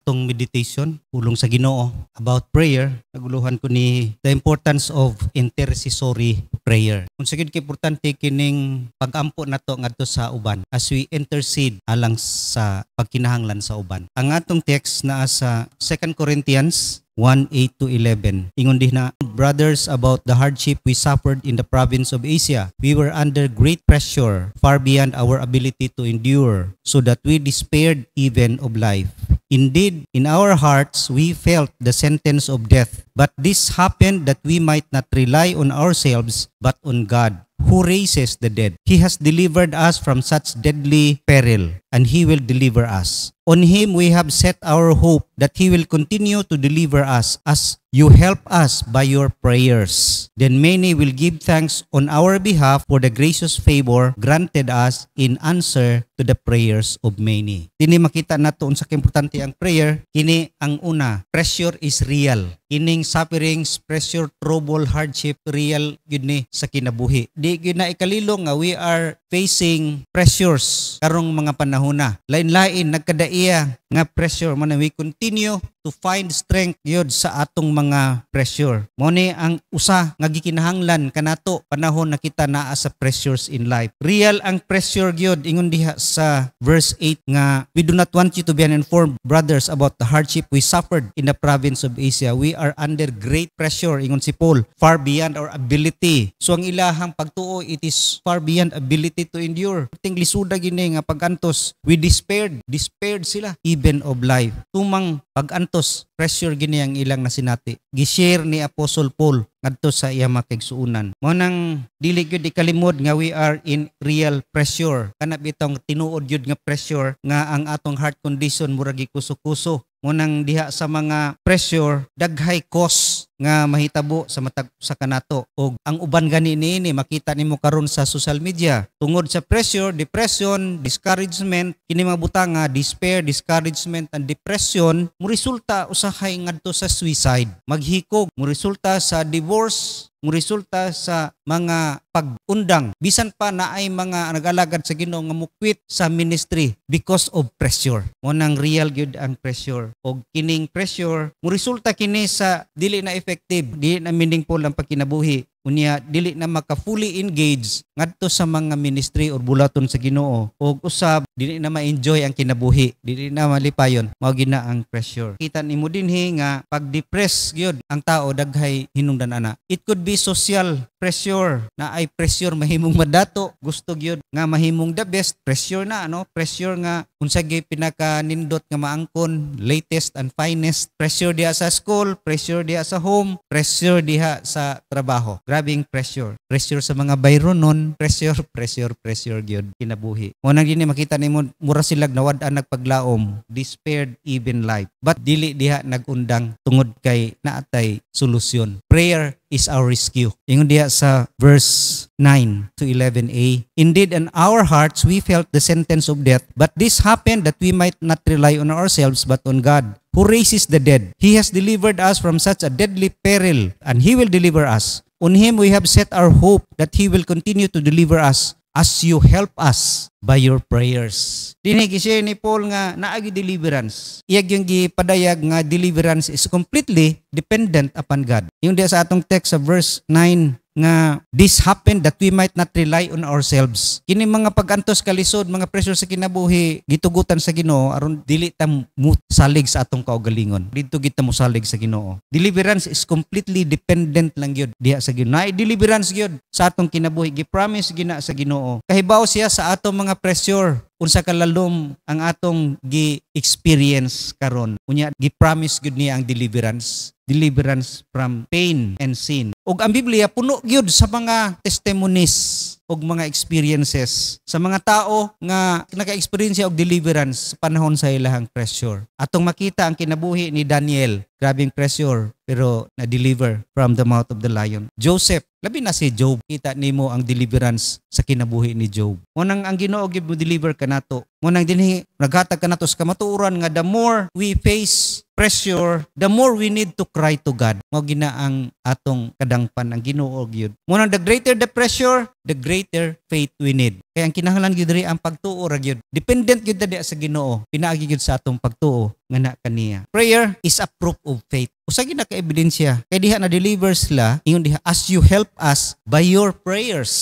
atong meditation pulong sa Ginoo about prayer. Naguluhan ko ni the importance of intercessory prayer. Kung sagid kay importante kining pag-ampo nato ngadto sa uban as we intercede alang sa pagkinahanglan sa uban. Ang atong text naa sa 2 Corinthians 1:8-11. Ingon din na, brothers, about the hardship we suffered in the province of Asia. We were under great pressure, far beyond our ability to endure, so that we despaired even of life. Indeed, in our hearts we felt the sentence of death. But this happened that we might not rely on ourselves, but on God, who raises the dead. He has delivered us from such deadly peril, and He will deliver us. On Him we have set our hope that He will continue to deliver us as you help us by your prayers. Then many will give thanks on our behalf for the gracious favor granted us in answer to the prayers of many. Kini makita nato unsa ka importante ang prayer. Kini ang una, pressure is real. Kining sufferings, pressure, trouble, hardship, real yun ni sa kinabuhi. Di yun na ikalilong nga we are facing pressures karong mga panahon na. Lain-lain, nagkadaiya nga pressure. Man, we continue to find strength yun sa atong mga pressure. Mo ni ang usa nga gikinahanglan kanato panahon na kita naa sa pressures in life. Real ang pressure gyud ingon diha sa verse 8 nga we do not want you to be uninformed, brothers, about the hardship we suffered in the province of Asia. We are under great pressure, ingon si Paul, far beyond our ability. So ang ilahang pagtuo, it is far beyond ability to endure. Ting lisuda gini nga pagantos, we despaired sila even of life. Tumang pagantos, pressure gini ang ilang nasinati. Gishare ni Apostle Paul ngadto sa iya makigsuunan. Mo nang dili gyud ikalimod nga we are in real pressure. Kana bitong tinuod gyud nga pressure nga ang atong heart condition murag gikuso-kuso. Mo nang diha sa mga pressure daghay cause nga mahitabo sa matag sa kanato. Og ang uban gani niini makita nimo karon sa social media. Tungod sa pressure, depression, discouragement, kini mga butang nga despair, discouragement and depression mo resulta usahay ngadto sa suicide. Maghikog mo resulta sa divorce, mo resulta sa mga pag-undang. Bisan pa na ay mga nag-alagad sa Ginoo nga mukwit sa ministry because of pressure. Mo nang real gyud ang pressure. Og kining pressure mo resulta kini sa dili na effective, dili na meaningful ang pagkinabuhi. Unya dili na maka-fully engage ngadto sa mga ministry or bulaton sa Ginoo. Og usab dili na ma-enjoy ang kinabuhi, dili na malipayon. Mao gina ang pressure. Kita nimo dinhi nga pag-depress gyud ang tao daghay hinungdan ana. It could be social pressure na ay pressure mahimong madato, gusto gyud nga mahimong the best, pressure na ano, pressure nga unsa gyud pinaka nindot nga maangkon, latest and finest, pressure diha sa school, pressure diha sa home, pressure diha sa trabaho. Grabing pressure. Pressure sa mga bayronon, pressure gyud kinabuhi. Mo nang dinhi makita nimo mura silag nawad-an nagpaglaom, despaired even life. But dili diha nagundang tungod kay naatay solusyon. Prayer is our rescue. Ingon diha sa verse 9-11a. Indeed, in our hearts we felt the sentence of death, but this happened that we might not rely on ourselves but on God, who raises the dead. He has delivered us from such a deadly peril, and He will deliver us. On Him we have set our hope that He will continue to deliver us as you help us by your prayers. Dinhi gishare ni Paul nga naagi deliverance. Iyag yung gipadayag nga deliverance is completely dependent upon God. Yung diya sa atong text sa verse 9 nga this happened that we might not rely on ourselves. Kini mga pagantos kalisod, mga pressure sa kinabuhi, gitugutan sa Ginoo aron dili ta mo salig sa atong kaugalingon. Dito kita mo salig sa Ginoo. Deliverance is completely dependent lang gyud diha sa Ginoo. Naay deliverance gyud sa atong kinabuhi, gi-promise gina sa Ginoo. Kahibaw siya sa atong mga pressure. Unsa kalalom ang atong gi-experience karon. Unya gi-promise gyud niya ang deliverance from pain and sin. Og ang Biblia puno gyud sa mga testimonies og mga experiences sa mga tao nga naka-experience og deliverance sa panahon sa ilahang pressure. Atong makita ang kinabuhi ni Daniel, grabing pressure pero na-deliver from the mouth of the lion. Joseph, labi na si Job, kita nimo ang deliverance sa kinabuhi ni Job. Munang ang Ginoo gyud mo deliver kanato. Munang dinhi naghatag kanato sa kamatuoran nga the more we face pressure, the more we need to cry to God. Mao gina ang atong kadangpan ang Ginoo gyud. Munang the greater the pressure, the greater faith we need. Kaya ang kinahanglan gyud diri ang pagtuo ra gyud. Dependent gyud ta sa Ginoo. Pinaagi gyud sa atong pagtuo nga na kaniya. Prayer is a proof of faith. Usa gyud na ka ebidensya. Kay diha na deliver sila ingon diha, as you help us by your prayers.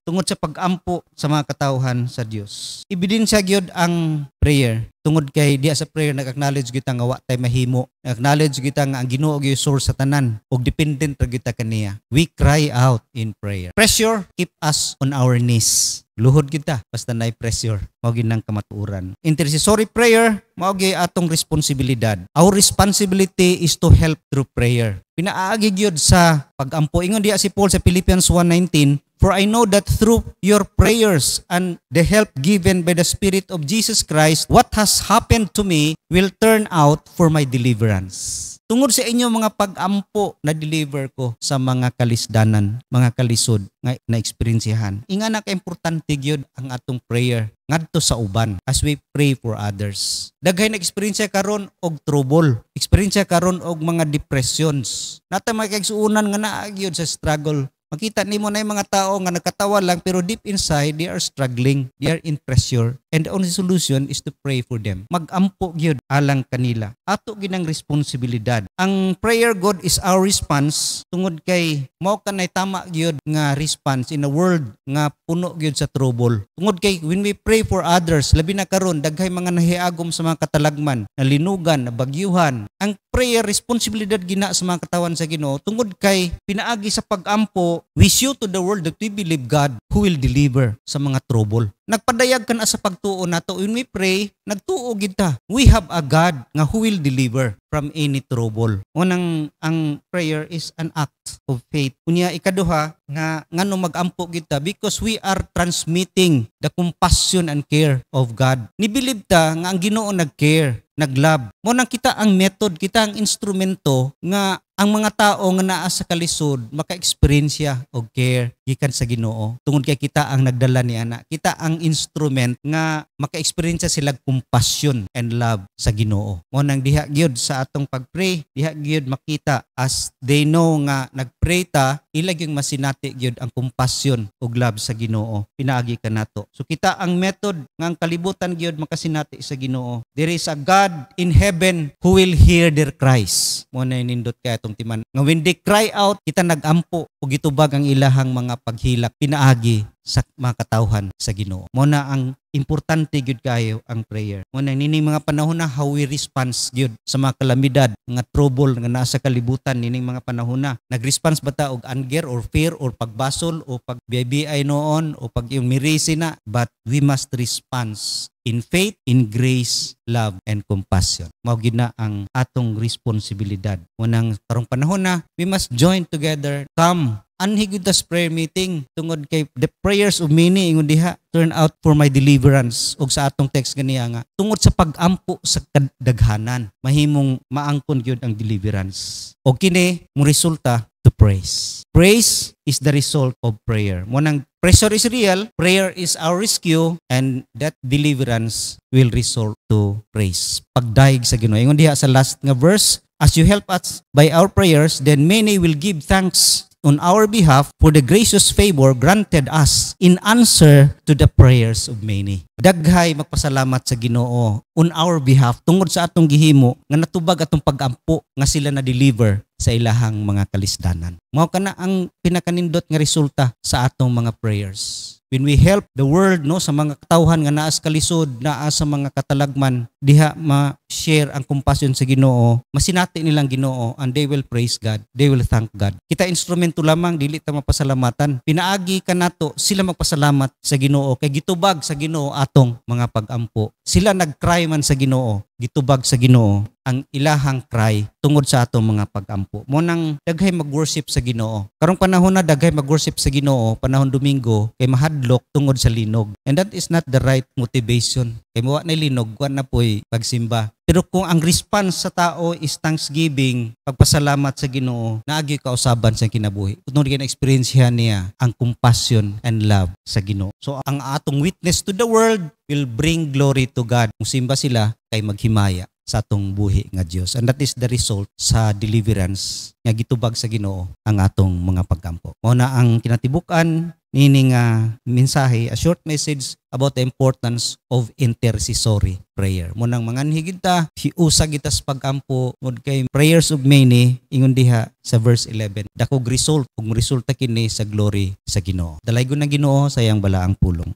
Tungod sa pag-ampo sa mga katawhan sa Dios. Ebidensya gyud ang prayer. Tungod kay diha sa prayer nag-acknowledge kita nga wa tay mahimo. Nag-acknowledge kita nga ang Ginoo gyud source sa tanan ug dependent ra kita kaniya. We cry out in prayer. Pressure keep us on our knees. Luhod kita basta nay pressure. Mao gyud nang kamatuoran. Intercessory prayer mao gyud atong responsibilidad. Our responsibility is to help through prayer. Pinaagi gyud sa pag-ampo. Ingon diha si Paul sa Philippians 1:19, for I know that through your prayers and the help given by the Spirit of Jesus Christ, what has happened to me will turn out for my deliverance. Tungod sa inyo mga pag-ampo na deliver ko sa mga kalisdanan, mga kalisod nga na-experiensyahan. Inga na ka-importante gyud ang atong prayer ngadto sa uban as we pray for others. Daghay na experience karon og trouble, experience karon og mga depressions. Nata makigsuunan nga naa gyud sa struggle. Makita nimo na yung mga tao nga nagkatawa lang pero deep inside they are struggling, they are in pressure, and the only solution is to pray for them. Mag-ampo gyud alang kanila. Ato ginang responsibilidad. Ang prayer God is our response tungod kay mao kanay tama gyud nga response in a world nga puno gyud sa trouble. Tungod kay when we pray for others, labi na karon daghay mga nahiagom sa mga katalagman, nalinugan, nabagyuhan. Ang prayer responsibilidad gina sa mga katawan sa Ginoo tungod kay pinaagi sa pag-ampo, we show to the world that we believe God who will deliver sa mga trouble. Nagpadayag ka na sa pagtuo nato. When we pray, nagtuo gid ta. We have a God nga who will deliver from any trouble. Unang ang prayer is an act of faith. Unya ikaduha nga ngano mag-ampo gid ta because we are transmitting the compassion and care of God. Nibilib ta nga ang Ginoo nag-care, nag-love. Mo nang kita ang method, kita ang instrumento nga ang mga tao nga naa sa kalisod maka-experience og care gikan sa Ginoo. Tungod kay kita ang nagdala ni ana, kita ang instrument nga maka-experience sila compassion and love sa Ginoo. Mo nang diha gyud sa atong pagpray, diha gyud makita as they know nga nagpray ta, ila gyud masinati gyud ang compassion ug love sa Ginoo. Pinaagi kanato. So kita ang method nga ang kalibutan gyud makasinati sa Ginoo. There is a God in heaven who will hear their cries. Mo na nindot kay atong timan. Nga when they cry out, kita nagampo ug gitubag ang ilahang mga paghilak pinaagi sa mga katawhan sa Ginoo. Mo na ang importante gyud kayo ang prayer. Mo na nining mga panahon na how we response gyud sa mga kalamidad, mga trouble nga nasa kalibutan nining mga panahon na. Nag-response ba ta og anger or fear or pagbasol o pagbiay noon o pag yung mirisi na, but we must response in faith, in grace, love, and compassion. Mao gyud na ang atong responsibilidad. Mo nang karong panahon na we must join together, come anhigud tas prayer meeting tungod kay the prayers of many ingon diha turn out for my deliverance. Og sa atong text ganiya nga tungod sa pag-ampo sa kadaghanan mahimong maangkon gyud ang deliverance. Og kini mo resulta to praise. Praise is the result of prayer. Mo nang pressure is real, prayer is our rescue, and that deliverance will result to praise. Pagdaig sa Ginoo. Ingon diha sa last nga verse, as you help us by our prayers, then many will give thanks on our behalf for the gracious favor granted us in answer to the prayers of many. Daghay magpasalamat sa Ginoo on our behalf tungod sa atong gihimo nga natubag atong pag-ampo nga sila na deliver sa ilahang mga kalisdanan. Mao kana ang pinakanindot nga resulta sa atong mga prayers. When we help the world no sa mga katawhan nga naa sa kalisod, naa sa mga katalagman, diha ma-share ang compassion sa Ginoo, masinati nilang Ginoo and they will praise God, they will thank God. Kita instrumento lamang dili ta mapasalamatan. Pinaagi kanato sila magpasalamat sa Ginoo kay gitubag sa Ginoo atong mga pag-ampo. Sila nag-cry man sa Ginoo, gitubag sa Ginoo ang ilahang cry tungod sa atong mga pag-ampo. Mo nang daghay mag-worship sa Ginoo. Karong panahon na daghay mag-worship sa Ginoo, panahon Domingo kay mahadlok tungod sa linog. And that is not the right motivation. Kay mawa na linog, kuan na po'y pagsimba. Pero kung ang response sa tao is thanksgiving, pagpasalamat sa Ginoo, naagi kausaban sa kinabuhi. Kung na-experience niya ang compassion and love sa Ginoo. So ang atong witness to the world will bring glory to God. Kung simba sila, kay maghimaya sa atong buhi nga Dios. And that is the result sa deliverance nga gitubag sa Ginoo ang atong mga pagkampo. Mao na ang kinatibuk-an nini nga mensahe, a short message about the importance of intercessory prayer. Munang manganhigid ta, hiusa gitas pagkampo ngod kay prayers of many ingon diha sa verse 11. Dakog result ug resulta kini sa glory sa Ginoo. Dalaygon ng Ginoo sa iyang balaang pulong.